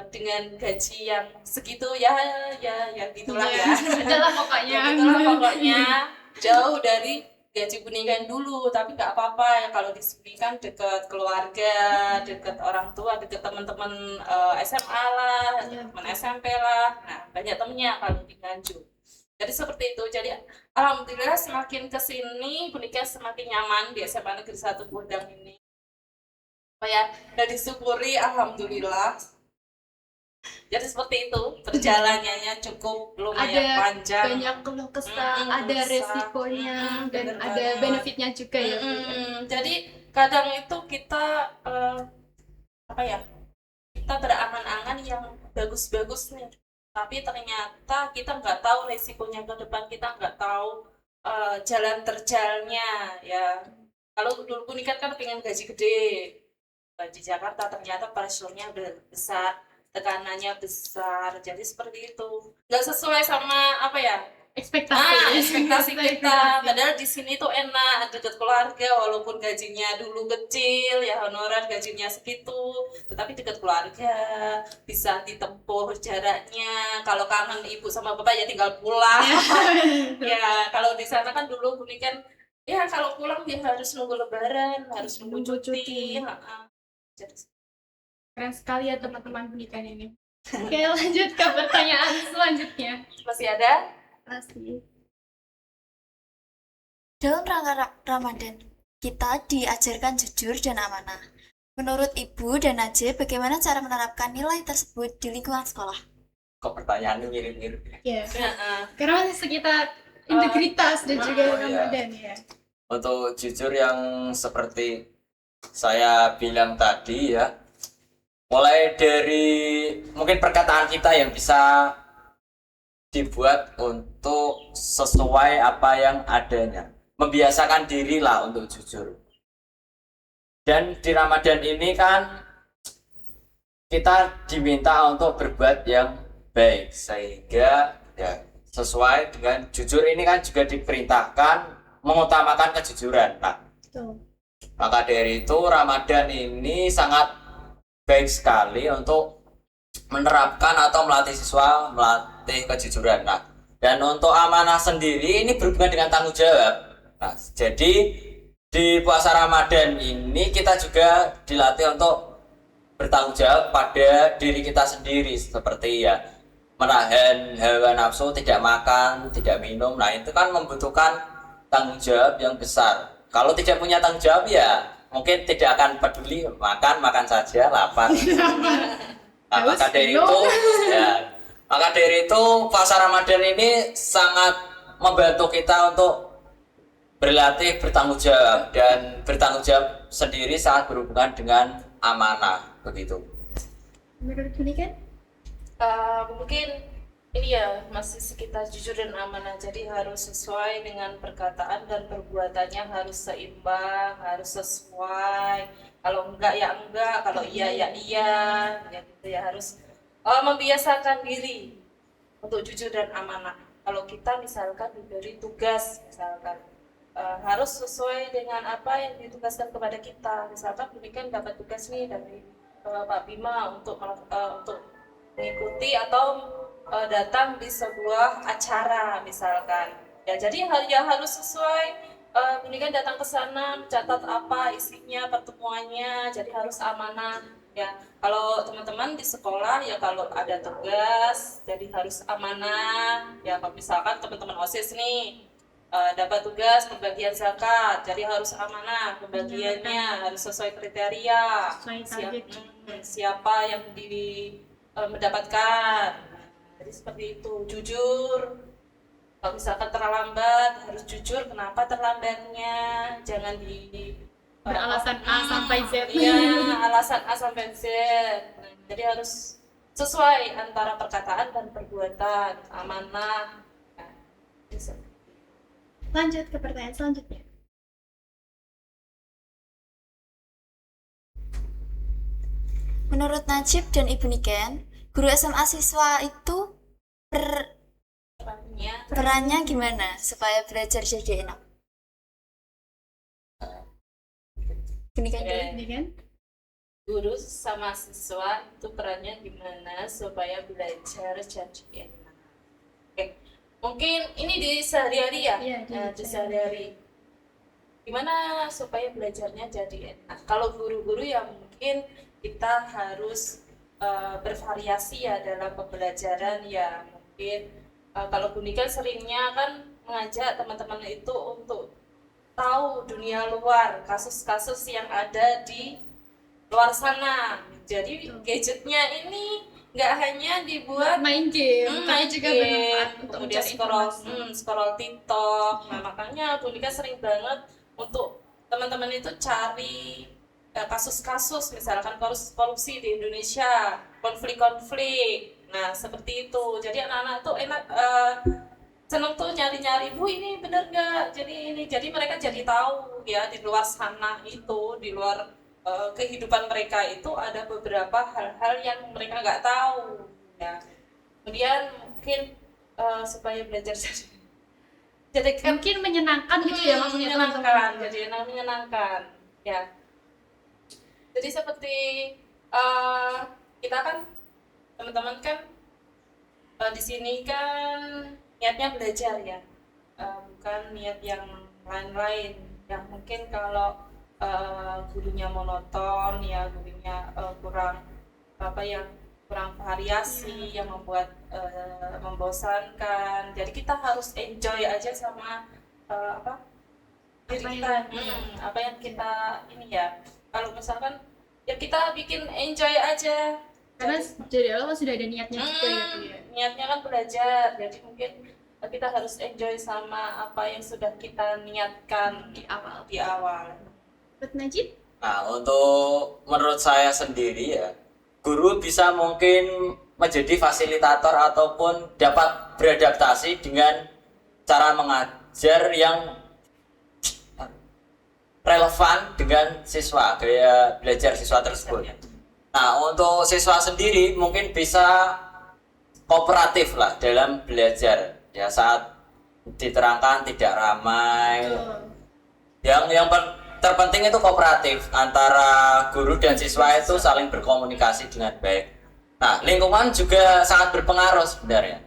dengan gaji yang segitu ya gitulah ya. Itulah pokoknya. Jauh dari gaji Bunikan dulu, tapi nggak apa-apa ya, kalau di sini kan dekat keluarga, dekat orang tua, dekat teman-teman SMA lah, teman SMP lah. Nah, banyak temennya kalau di Nganjuk. Jadi seperti itu. Jadi alhamdulillah semakin kesini Bunikan semakin nyaman di SMA Negeri 1 Kodang ini. Ya, dan disyukuri alhamdulillah. Jadi seperti itu perjalanannya, cukup lumayan panjang. Banyak keluh kesah, ada resikonya dan ada benefitnya juga ya. Jadi kadang itu kita kita berangan-angan yang bagus-bagus nih, tapi ternyata kita nggak tahu resikonya ke depan, kita nggak tahu jalan terjalnya ya. Kalau dulu Bunikan kan pengen gaji gede di Jakarta, ternyata pressure-nya besar, tekanannya besar, jadi seperti itu nggak sesuai sama ekspektasi kita. Padahal di sini tuh enak, dekat keluarga, walaupun gajinya dulu kecil ya, honorer gajinya segitu, tetapi dekat keluarga, bisa ditempuh jaraknya. Kalau kangen ibu sama bapak ya tinggal pulang. Ya kalau di sana kan dulu Bunikan ya kalau pulang dia harus nunggu lebaran, harus nunggu cuti. Keren sekali ya teman-teman Bunikan ini. Oke, lanjut ke pertanyaan selanjutnya. Masih ada? Masih. Dalam rangka Ramadan, kita diajarkan jujur dan amanah. Menurut Ibu dan Najib, bagaimana cara menerapkan nilai tersebut di lingkungan sekolah? Kok pertanyaannya mirip-mirip ya? Karena masih sekitar integritas dan juga Ramadan ya. Untuk jujur yang seperti saya bilang tadi ya, mulai dari mungkin perkataan kita yang bisa dibuat untuk sesuai apa yang adanya, membiasakan diri lah untuk jujur. Dan di Ramadan ini kan kita diminta untuk berbuat yang baik, sehingga ya sesuai dengan jujur ini kan juga diperintahkan mengutamakan kejujuran. Nah, Betul. maka dari itu Ramadan ini sangat baik sekali untuk menerapkan atau melatih siswa melatih kejujuran. Nah, dan untuk amanah sendiri ini berhubungan dengan tanggung jawab. Nah, jadi di puasa Ramadan ini kita juga dilatih untuk bertanggung jawab pada diri kita sendiri, seperti ya menahan hawa nafsu, tidak makan, tidak minum. Nah, itu kan membutuhkan tanggung jawab yang besar. Kalau tidak punya tanggung jawab ya mungkin tidak akan peduli, makan saja, lapar. Nah, maka dari itu maka dari itu puasa Ramadan ini sangat membantu kita untuk berlatih bertanggung jawab, dan bertanggung jawab sendiri sangat berhubungan dengan amanah, begitu. Menurut Buni kan? Mungkin ini ya masih sekitar jujur dan amanah, jadi harus sesuai dengan perkataan dan perbuatannya, harus seimbang, harus sesuai. Kalau enggak ya enggak, kalau iya ya iya, ya gitu ya. Harus membiasakan diri untuk jujur dan amanah. Kalau kita misalkan diberi tugas, misalkan harus sesuai dengan apa yang ditugaskan kepada kita. Misalkan demikian dapat tugas nih dari Pak Bima untuk mengikuti atau datang di sebuah acara misalkan. Ya jadi harus sesuai. Demikian datang ke sana, mencatat apa isinya pertemuannya, jadi harus amanah. Ya kalau teman-teman di sekolah ya kalau ada tugas, jadi harus amanah. Ya kalau misalkan teman-teman OSIS nih. Dapat tugas pembagian zakat, jadi harus amanah pembagiannya, harus sesuai kriteria, siapa yang mendapatkan. Jadi seperti itu, jujur. Kalau misalkan terlambat harus jujur kenapa terlambatnya, jangan Beralasan A sampai Z. Iya, alasan A sampai Z. Nah, jadi harus sesuai antara perkataan dan perbuatan, amanah. Nah, Lanjut ke pertanyaan selanjutnya. Menurut Najib dan Ibu Niken, guru SMA siswa itu perannya gimana supaya belajar jadi enak? Ibu Niken dulu. Ini kan? Guru sama siswa itu perannya gimana supaya belajar jadi enak. Oke. Mungkin ini di sehari-hari ya, Iya, di sehari-hari. Gimana supaya belajarnya jadi enak? Kalau guru-guru ya mungkin kita harus bervariasi ya dalam pembelajaran ya. Mungkin kalau Bu Nika seringnya kan mengajak teman-teman itu untuk tahu dunia luar, kasus-kasus yang ada di luar sana. Jadi gadgetnya ini nggak hanya dibuat Main game, tapi juga bermanfaat untuk kemudian mencari informasi. scroll TikTok. Nah makanya Bu Nika sering banget untuk teman-teman itu cari kasus-kasus misalkan korupsi di Indonesia, konflik-konflik. Nah seperti itu. Jadi anak-anak tuh enak seneng tuh nyari-nyari, Bu ini bener nggak? Jadi mereka jadi tahu ya di luar sana itu, di luar kehidupan mereka itu ada beberapa hal-hal yang mereka nggak tahu ya. Kemudian mungkin supaya belajar jadi kan Mungkin menyenangkan gitu ya maksudnya teman-teman. jadi menyenangkan ya. Jadi seperti kita kan teman-teman kan di sini kan niatnya belajar ya, bukan niat yang lain-lain yang mungkin kalau gurunya monoton ya, gurunya kurang variasi yang membuat membosankan. Jadi kita harus enjoy aja sama diri kita, apa yang kita ini ya. Kalau misalkan ya kita bikin enjoy aja. Karena dari awal sudah ada niatnya juga ya Bu ya. Niatnya kan belajar, jadi mungkin kita harus enjoy sama apa yang sudah kita niatkan Di awal. di awal. Buat Najib? Nah, untuk menurut saya sendiri ya, guru bisa mungkin menjadi fasilitator ataupun dapat beradaptasi dengan cara mengajar yang relevan dengan siswa, gaya belajar siswa tersebut. Nah, untuk siswa sendiri mungkin bisa kooperatif lah dalam belajar. Ya saat diterangkan tidak ramai. Terpenting itu kooperatif antara guru dan siswa itu saling berkomunikasi dengan baik. Nah, lingkungan juga sangat berpengaruh sebenarnya.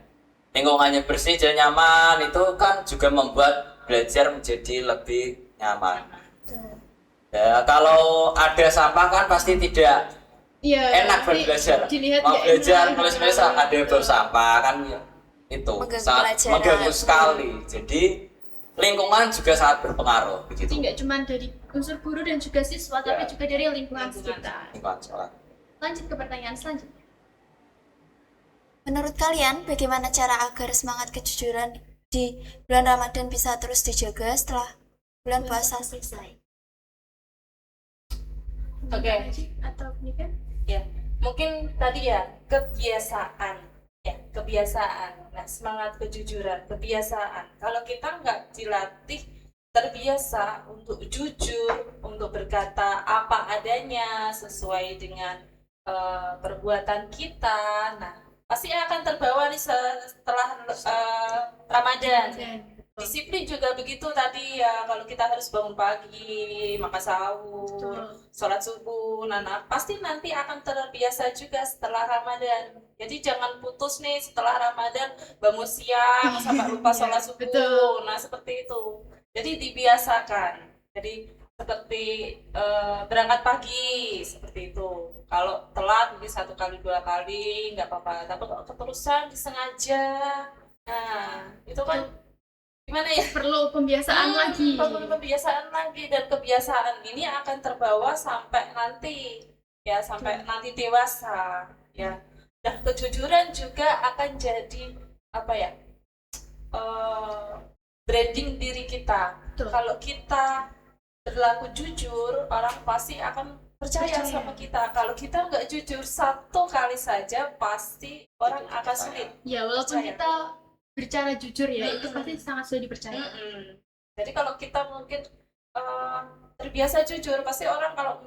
Lingkungannya bersih dan nyaman itu kan juga membuat belajar menjadi lebih nyaman. Ya, kalau ada sampah kan pasti tidak enak belajar. Mau belajar nulis-nulis ada bau sampah kan ya. Itu sangat mengganggu sekali. Jadi lingkungan juga sangat berpengaruh begitu. Jadi nggak cuma dari unsur guru dan juga siswa, tapi juga dari lingkungan sekitar. Lingkungan sekolah. Lanjut ke pertanyaan selanjutnya. Menurut kalian, bagaimana cara agar semangat kejujuran di bulan Ramadan bisa terus dijaga setelah bulan puasa selesai? Oke. Atau ini kan? Ya, mungkin tadi ya kebiasaan. Nah, semangat kejujuran, kebiasaan. Kalau kita nggak dilatih terbiasa untuk jujur, untuk berkata apa adanya sesuai dengan perbuatan kita, nah pasti akan terbawa nih setelah Ramadan. Disiplin juga begitu tadi ya, kalau kita harus bangun pagi, makan sahur, sholat subuh, nah pasti nanti akan terbiasa juga setelah Ramadan. Jadi jangan putus nih setelah Ramadan bangun siang sampai lupa sholat subuh. Nah seperti itu. Jadi dibiasakan. Jadi seperti berangkat pagi seperti itu. Kalau telat mungkin 1 kali 2 kali nggak apa-apa. Tapi kalau keterusan disengaja, nah itu kan gimana ya? Perlu pembiasaan lagi. Perlu pembiasaan lagi, dan kebiasaan ini akan terbawa sampai nanti ya, sampai nanti dewasa ya. Dan kejujuran juga akan jadi apa ya? Branding diri kita. Kalau kita berlaku jujur, orang pasti akan percaya sama kita. Kalau kita nggak jujur 1 kali saja, pasti orang akan sulit. Ya, walaupun kita bercara jujur ya, itu pasti sangat sulit dipercaya. Jadi kalau kita mungkin terbiasa jujur, pasti orang kalau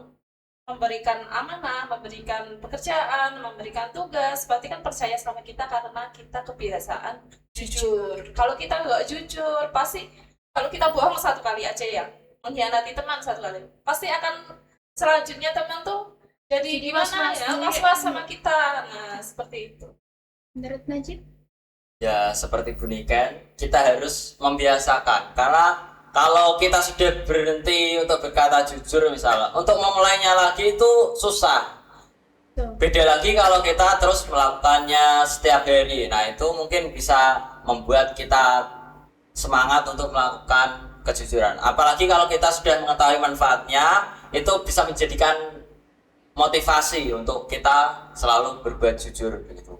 memberikan amanah, memberikan pekerjaan, memberikan tugas, berarti kan percaya sama kita karena kita kebiasaan jujur. Kalau kita nggak jujur, pasti kalau kita bohong 1 kali aja ya, mengkhianati teman 1 kali, pasti akan selanjutnya teman tuh jadi gimana ya, was-was sama kita. Nah seperti itu. Menurut Najib? Ya seperti Bu Niken, kita harus membiasakan, karena kalau kita sudah berhenti untuk berkata jujur misalnya, untuk memulainya lagi itu susah. Beda lagi kalau kita terus melakukannya setiap hari. Nah itu mungkin bisa membuat kita semangat untuk melakukan kejujuran. Apalagi kalau kita sudah mengetahui manfaatnya, itu bisa menjadikan motivasi untuk kita selalu berbuat jujur begitu.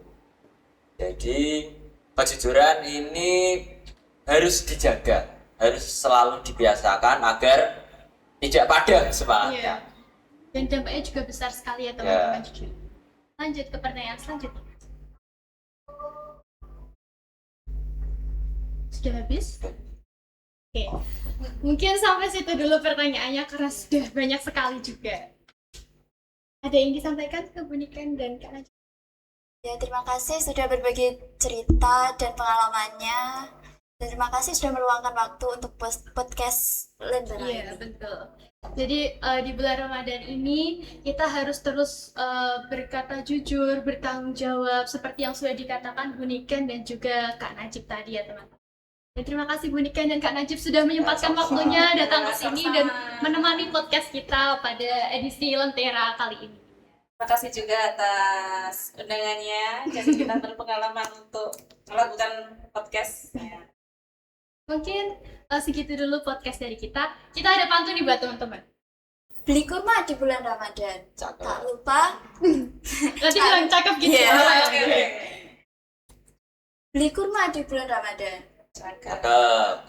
Jadi kejujuran ini harus dijaga, harus selalu dibiasakan agar tidak padam semangatnya. Dan dampaknya juga besar sekali ya teman-teman. Lanjut ke pertanyaan selanjutnya. Sudah habis? Oke. Mungkin sampai situ dulu pertanyaannya karena sudah banyak sekali juga. Ada yang disampaikan ke Bu Niken dan Kak Najib? Ya, terima kasih sudah berbagi cerita dan pengalamannya. Dan terima kasih sudah meluangkan waktu untuk podcast Lentera. Iya, betul. Jadi di bulan Ramadan ini kita harus terus berkata jujur, bertanggung jawab seperti yang sudah dikatakan Bu Niken dan juga Kak Najib tadi ya teman-teman. Dan terima kasih Bu Niken dan Kak Najib sudah menyempatkan waktunya datang ke sini dan menemani podcast kita pada edisi Lentera kali ini. Terima kasih juga atas undangannya. Jadi kita berpengalaman untuk melakukan podcast. Mungkin segitu dulu podcast dari kita. Kita ada pantun nih buat teman-teman. Beli kurma di bulan Ramadan. Cakep. Tak lupa. Nanti bilang cakep gitu ya. Beli kurma di bulan Ramadan. Cakep.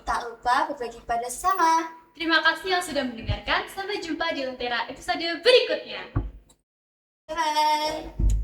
Tak lupa berbagi pada sesama. Terima kasih yang sudah mendengarkan. Sampai jumpa di Lentera episode berikutnya. Bye.